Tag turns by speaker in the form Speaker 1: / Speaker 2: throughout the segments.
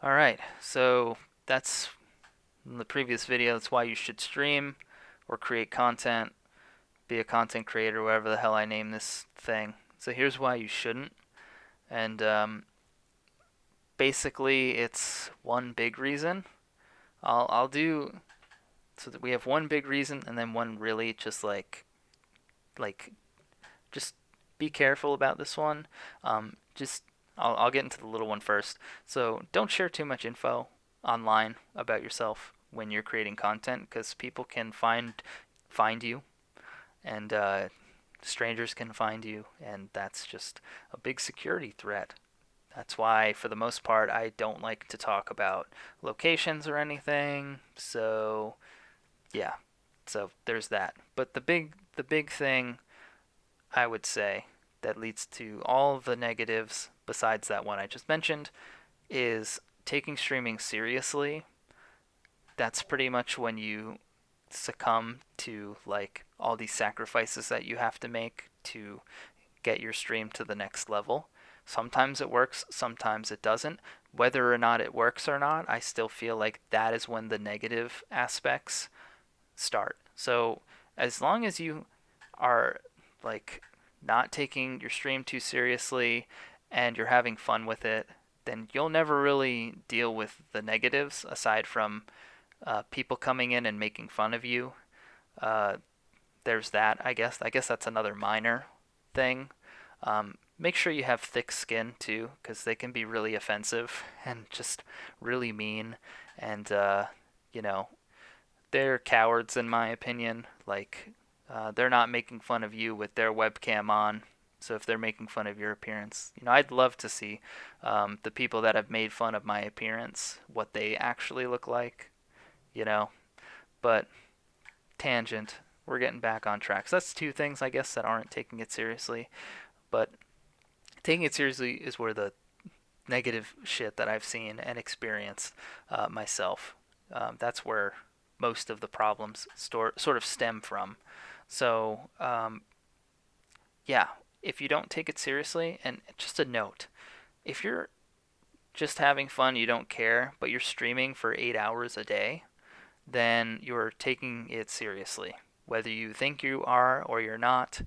Speaker 1: All right, so that's in the previous video. That's why you should stream or create content, be a content creator, whatever the hell I name this thing. So here's why you shouldn't. And basically, it's one big reason. I'll do so that we have one big reason and then one really just like just be careful about this one. Just I'll get into the little one first. So don't share too much info online about yourself when you're creating content because people can find you and strangers can find you, and that's just a big security threat. That's why, for the most part, I don't like to talk about locations or anything. So yeah, so there's that. But the big thing I would say that leads to all the negatives besides that one I just mentioned is taking streaming seriously. That's pretty much when you succumb to like all these sacrifices that you have to make to get your stream to the next level. Sometimes it works, sometimes it doesn't. Whether or not it works or not, I still feel like that is when the negative aspects start. So as long as you are like not taking your stream too seriously and you're having fun with it, then you'll never really deal with the negatives aside from people coming in and making fun of you. Uh, there's that, I guess. I guess that's another minor thing. Make sure you have thick skin too, because they can be really offensive and just really mean. And, you know, they're cowards in my opinion. Like, they're not making fun of you with their webcam on. So if they're making fun of your appearance, I'd love to see the people that have made fun of my appearance, what they actually look like, you know. But tangent, we're getting back on track. So that's two things I guess that aren't taking it seriously. But taking it seriously is where the negative shit that I've seen and experienced myself. That's where most of the problems sort of stem from. So, yeah, if you don't take it seriously, and just a note, if you're just having fun, you don't care, but you're streaming for 8 hours a day, then you're taking it seriously. Whether you think you are or you're not,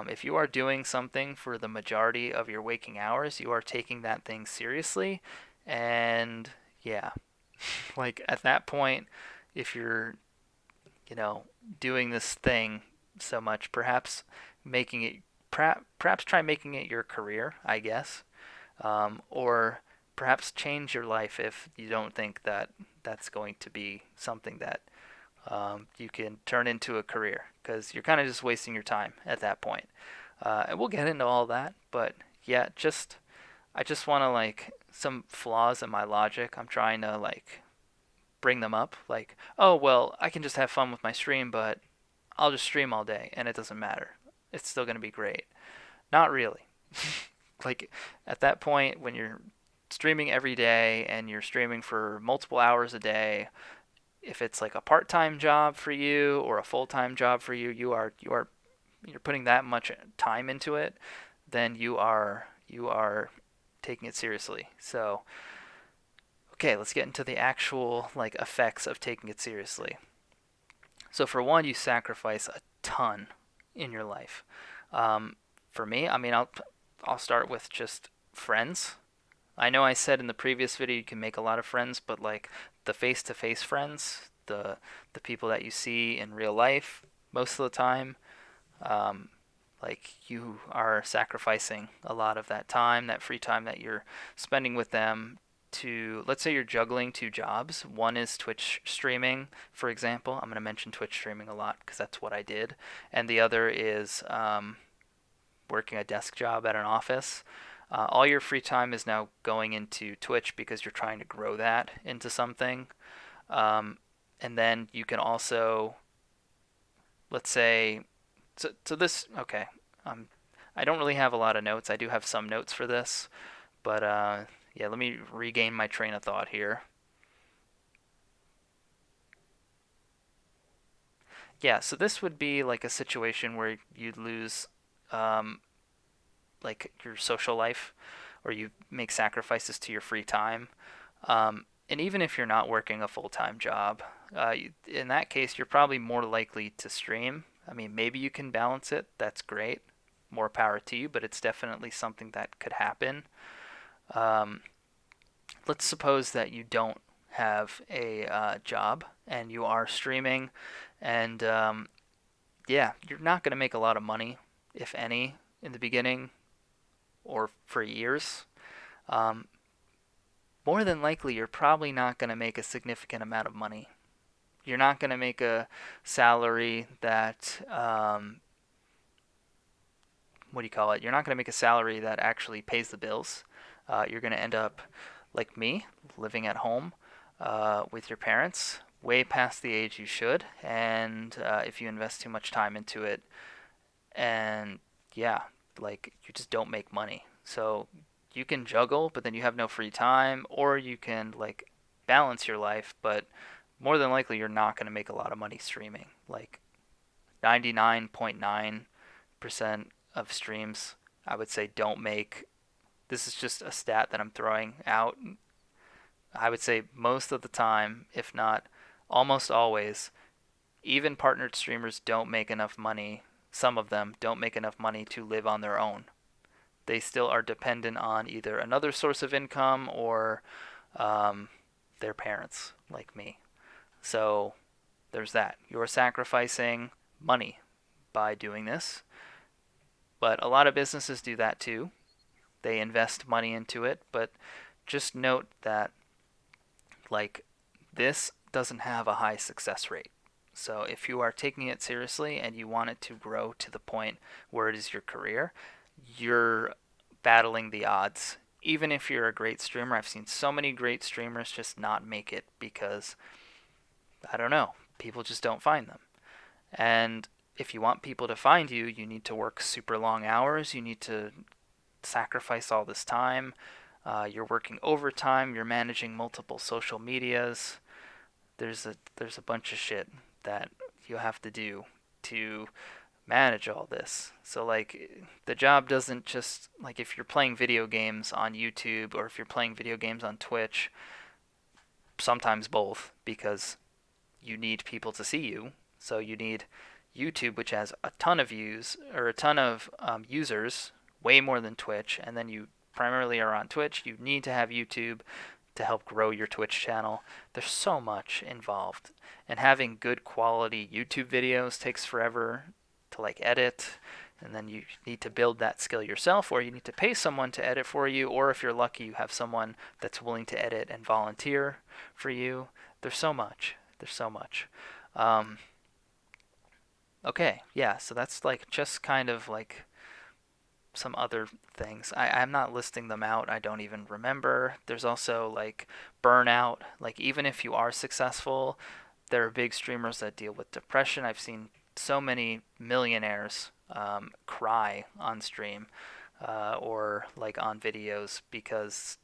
Speaker 1: if you are doing something for the majority of your waking hours, you are taking that thing seriously. And yeah, like at that point, if you're, you know, doing this thing so much, perhaps making it, perhaps try making it your career, I guess, or perhaps change your life if you don't think that that's going to be something that you can turn into a career, because you're kind of just wasting your time at that point. And we'll get into all that, but yeah, I just want to like some flaws in my logic. I'm trying to like bring them up. Like, oh well, I can just have fun with my stream, but I'll just stream all day and it doesn't matter. It's still gonna be great. Not really. Like at that point, when you're streaming every day and you're streaming for multiple hours a day, if it's like a part-time job for you or a full-time job for you, you're putting that much time into it, then you are taking it seriously. So, okay, let's get into the actual like effects of taking it seriously. So for one, you sacrifice a ton in your life. For me, I mean, I'll start with just friends. I know I said in the previous video you can make a lot of friends, but like the face-to-face friends, the people that you see in real life most of the time, um, like you are sacrificing a lot of that time, that free time that you're spending with them to, let's say you're juggling two jobs. One is Twitch streaming, for example. I'm going to mention Twitch streaming a lot because that's what I did. And the other is working a desk job at an office. All your free time is now going into Twitch because you're trying to grow that into something. Um, and then you can also, let's say, so this, okay. Um, I don't really have a lot of notes. I do have some notes for this, but yeah, let me regain my train of thought here. Yeah, so this would be like a situation where you'd lose um, like your social life, or you make sacrifices to your free time. And even if you're not working a full-time job, in that case, you're probably more likely to stream. I mean, maybe you can balance it. That's great. More power to you, but it's definitely something that could happen. Um, let's suppose that you don't have a job and you are streaming, and yeah, you're not going to make a lot of money, if any, in the beginning or for years. Um, more than likely, you're probably not going to make a significant amount of money. You're not going to make a salary that, what do you call it? You're not going to make a salary that actually pays the bills. You're going to end up like me, living at home with your parents, way past the age you should. And if you invest too much time into it, and yeah, like you just don't make money. So you can juggle, but then you have no free time, or you can like balance your life, but more than likely you're not going to make a lot of money streaming. Like 99.9% of streams, I would say, don't make. This is just a stat that I'm throwing out. I would say most of the time, if not almost always, even partnered streamers don't make enough money. Some of them don't make enough money to live on their own. They still are dependent on either another source of income or um, their parents, like me. So there's that. You're sacrificing money by doing this, but a lot of businesses do that too. They invest money into it, but just note that like this doesn't have a high success rate. So if you are taking it seriously and you want it to grow to the point where it is your career, you're battling the odds. Even if you're a great streamer, I've seen so many great streamers just not make it because, I don't know, people just don't find them. And if you want people to find you, you need to work super long hours. You need to sacrifice all this time. You're working overtime. You're managing multiple social medias. There's a bunch of shit that you have to do to manage all this. So like the job doesn't just like if you're playing video games on YouTube or if you're playing video games on Twitch, sometimes both because you need people to see you. So you need YouTube, which has a ton of views or a ton of users, way more than Twitch, and then you primarily are on Twitch. You need to have YouTube to help grow your Twitch channel. There's so much involved, and having good quality YouTube videos takes forever to like edit. And then you need to build that skill yourself, or you need to pay someone to edit for you, or if you're lucky, you have someone that's willing to edit and volunteer for you. There's so much. There's so much. Um, okay, yeah, so that's like just kind of like some other things. I'm not listing them out. I don't even remember. There's also like burnout. Like even if you are successful, there are big streamers that deal with depression. I've seen so many millionaires cry on stream or like on videos because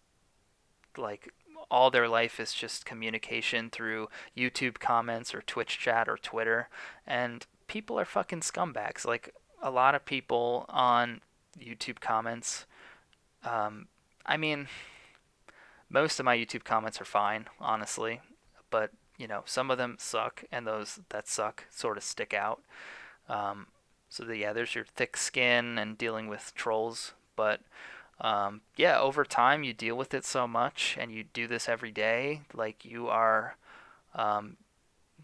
Speaker 1: like all their life is just communication through YouTube comments or Twitch chat or Twitter, and people are fucking scumbags. Like a lot of people on YouTube comments. Um, I mean, most of my YouTube comments are fine, honestly, but you know, some of them suck, and those that suck sort of stick out. Um, yeah, there's your thick skin and dealing with trolls, but yeah, over time you deal with it so much, and you do this every day, like you are um,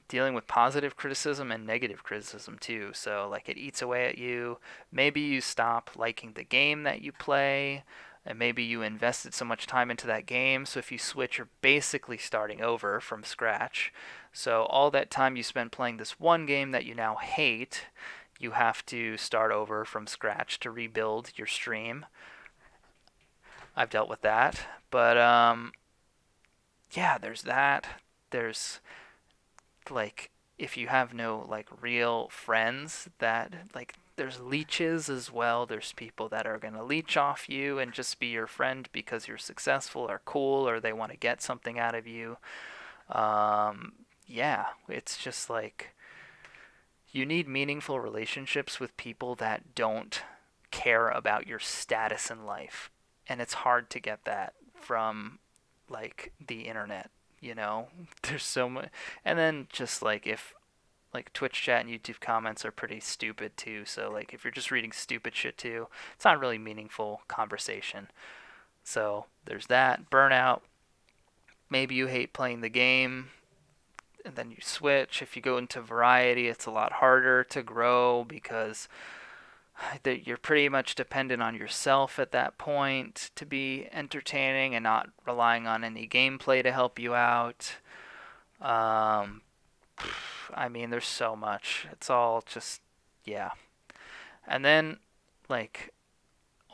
Speaker 1: dealing with positive criticism and negative criticism too. So like it eats away at you. Maybe you stop liking the game that you play, and maybe you invested so much time into that game. So if you switch, you're basically starting over from scratch. So all that time you spent playing this one game that you now hate, you have to start over from scratch to rebuild your stream. I've dealt with that, but yeah, there's that. There's like if you have no like real friends that like there's leeches as well. There's people that are going to leech off you and just be your friend because you're successful or cool or they want to get something out of you. Yeah, it's just like you need meaningful relationships with people that don't care about your status in life. And it's hard to get that from like the internet, you know? There's so much. And then just like if like Twitch chat and YouTube comments are pretty stupid too. So like if you're just reading stupid shit too, it's not really meaningful conversation. So there's that burnout. Maybe you hate playing the game and then you switch. If you go into variety, it's a lot harder to grow because you're pretty much dependent on yourself at that point to be entertaining and not relying on any gameplay to help you out. Um, I mean, there's so much. It's all just, yeah. And then, like,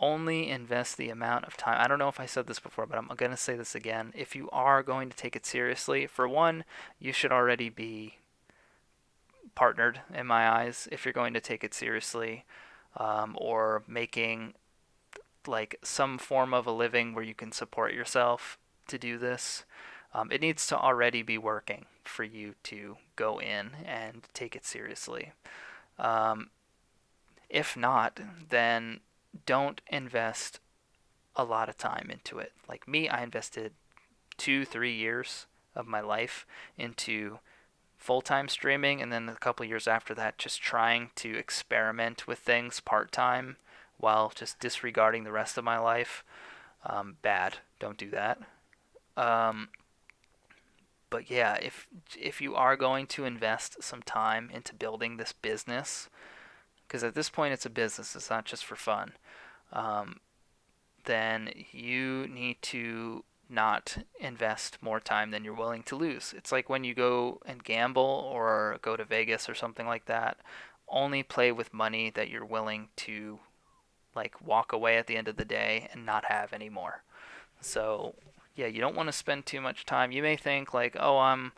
Speaker 1: only invest the amount of time. I don't know if I said this before, but I'm going to say this again. If you are going to take it seriously, for one, you should already be partnered in my eyes if you're going to take it seriously, or making like some form of a living where you can support yourself to do this. It needs to already be working for you to go in and take it seriously. Um, if not, then don't invest a lot of time into it. Like me, I invested 2, 3 years of my life into full time streaming, and then a couple years after that, just trying to experiment with things part time while just disregarding the rest of my life. Bad. Don't do that. Um, but yeah, if you are going to invest some time into building this business, because at this point it's a business, it's not just for fun. Um, then you need to not invest more time than you're willing to lose. It's like when you go and gamble or go to Vegas or something like that, only play with money that you're willing to like walk away at the end of the day and not have anymore. So, yeah, you don't want to spend too much time. You may think like, "Oh, I'm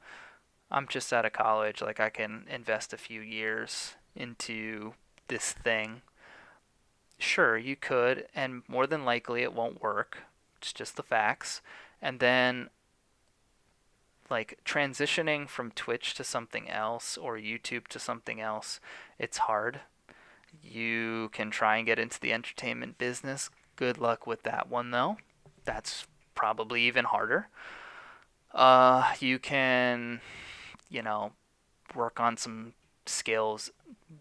Speaker 1: just out of college, like I can invest a few years into this thing." Sure, you could, and more than likely it won't work. It's just the facts. And then, like, transitioning from Twitch to something else or YouTube to something else, it's hard. You can try and get into the entertainment business. Good luck with that one, though. That's probably even harder. You can, you know, work on some skills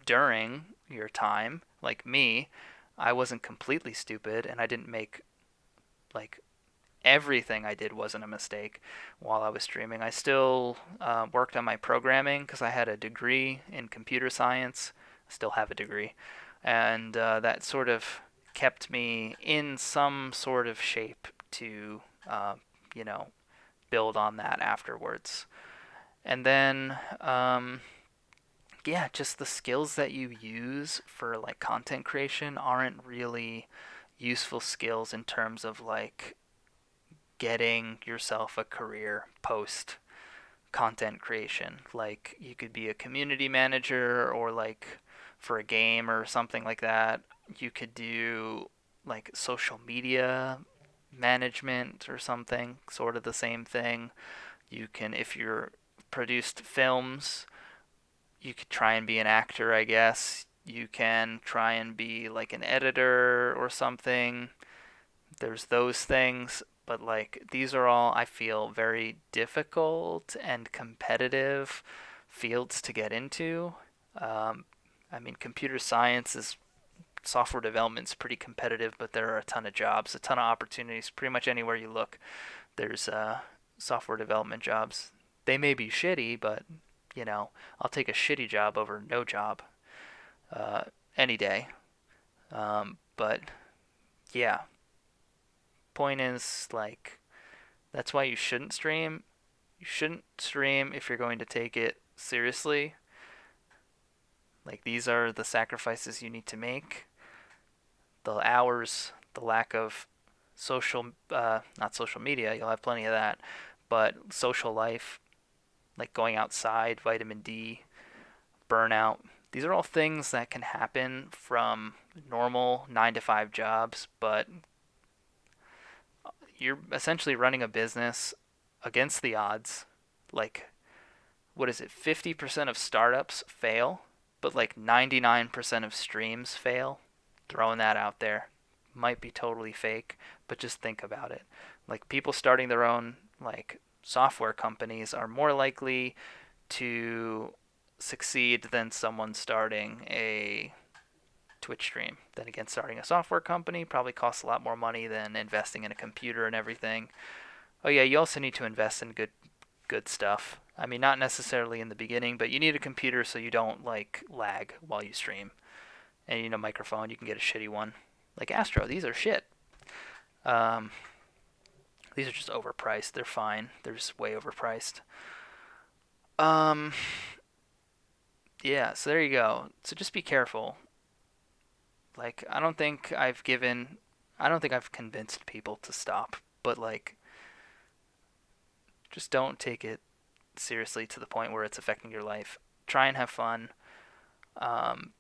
Speaker 1: during your time. Like me, I wasn't completely stupid and I didn't make like everything I did wasn't a mistake while I was streaming. I still worked on my programming because I had a degree in computer science. I still have a degree. And that sort of kept me in some sort of shape to, you know, build on that afterwards. And then, yeah, just the skills that you use for like content creation aren't really useful skills in terms of like getting yourself a career post content creation. Like you could be a community manager or like for a game or something like that. You could do like social media management or something, sort of the same thing. You can, if you're produced films, you could try and be an actor, I guess. You can try and be like an editor or something. There's those things, but like these are all, I feel, very difficult and competitive fields to get into. Um, I mean, computer science is software development's pretty competitive, but there are a ton of jobs, a ton of opportunities. Pretty much anywhere you look, there's software development jobs. They may be shitty, but you know, I'll take a shitty job over no job uh, any day. But yeah, point is like that's why you shouldn't stream. You shouldn't stream if you're going to take it seriously. Like these are the sacrifices you need to make. The hours, the lack of not social media, you'll have plenty of that, but social life, like going outside, vitamin D, burnout. These are all things that can happen from normal 9 to 5 jobs, but you're essentially running a business against the odds. Like, what is it? 50% of startups fail, but like 99% of streams fail. Throwing that out there. Might be totally fake, but just think about it. Like, people starting their own like software companies are more likely to succeed than someone starting a Twitch stream. Then again, starting a software company probably costs a lot more money than investing in a computer and everything. Oh yeah, you also need to invest in good stuff. I mean, not necessarily in the beginning, but you need a computer so you don't like lag while you stream. And you know, microphone, you can get a shitty one. Like Astro, these are shit. Um, these are just overpriced. They're fine. They're just way overpriced. Um, yeah, so there you go. So just be careful. Like, I don't think I've convinced people to stop, but like, just don't take it seriously to the point where it's affecting your life. Try and have fun. Um,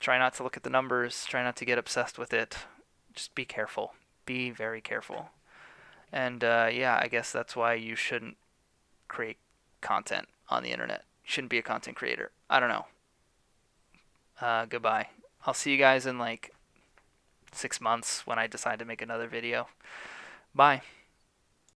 Speaker 1: Try not to look at the numbers. Try not to get obsessed with it. Just be careful. Be very careful. And yeah, I guess that's why you shouldn't create content on the internet. You shouldn't be a content creator. I don't know. Goodbye. I'll see you guys in like 6 months when I decide to make another video. Bye.